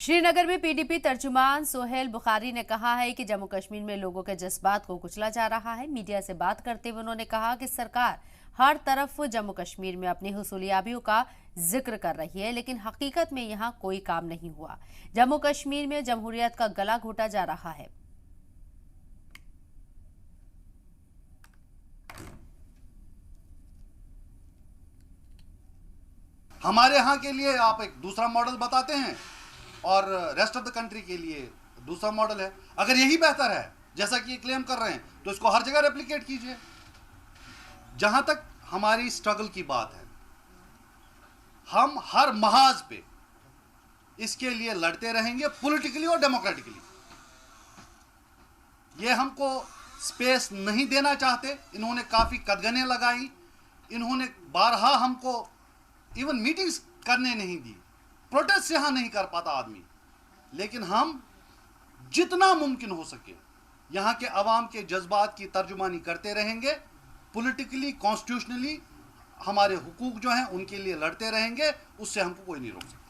श्रीनगर में पीडीपी तर्जुमान सोहेल बुखारी ने कहा है कि जम्मू कश्मीर में लोगों के जज्बात को कुचला जा रहा है। मीडिया से बात करते हुए उन्होंने कहा कि सरकार हर तरफ जम्मू कश्मीर में अपनी हुसूलियाबियों का जिक्र कर रही है, लेकिन हकीकत में यहां कोई काम नहीं हुआ। जम्मू कश्मीर में जमहूरियत का गला घोटा जा रहा है। हमारे यहाँ के लिए आप एक दूसरा मॉडल बताते हैं और रेस्ट ऑफ द कंट्री के लिए दूसरा मॉडल है। अगर यही बेहतर है जैसा कि ये क्लेम कर रहे हैं तो इसको हर जगह रेप्लिकेट कीजिए। जहां तक हमारी स्ट्रगल की बात है, हम हर महाज पे इसके लिए लड़ते रहेंगे, पॉलिटिकली और डेमोक्रेटिकली। ये हमको स्पेस नहीं देना चाहते। इन्होंने काफ़ी कदगने लगाई, इन्होंने बारहा हमको इवन मीटिंग्स करने नहीं दी, प्रोटेस्ट यहां नहीं कर पाता आदमी। लेकिन हम जितना मुमकिन हो सके यहां के अवाम के जज्बात की तर्जुमानी करते रहेंगे। पॉलिटिकली, कॉन्स्टिट्यूशनली हमारे हुकूक जो हैं उनके लिए लड़ते रहेंगे। उससे हमको कोई नहीं रोक सकता।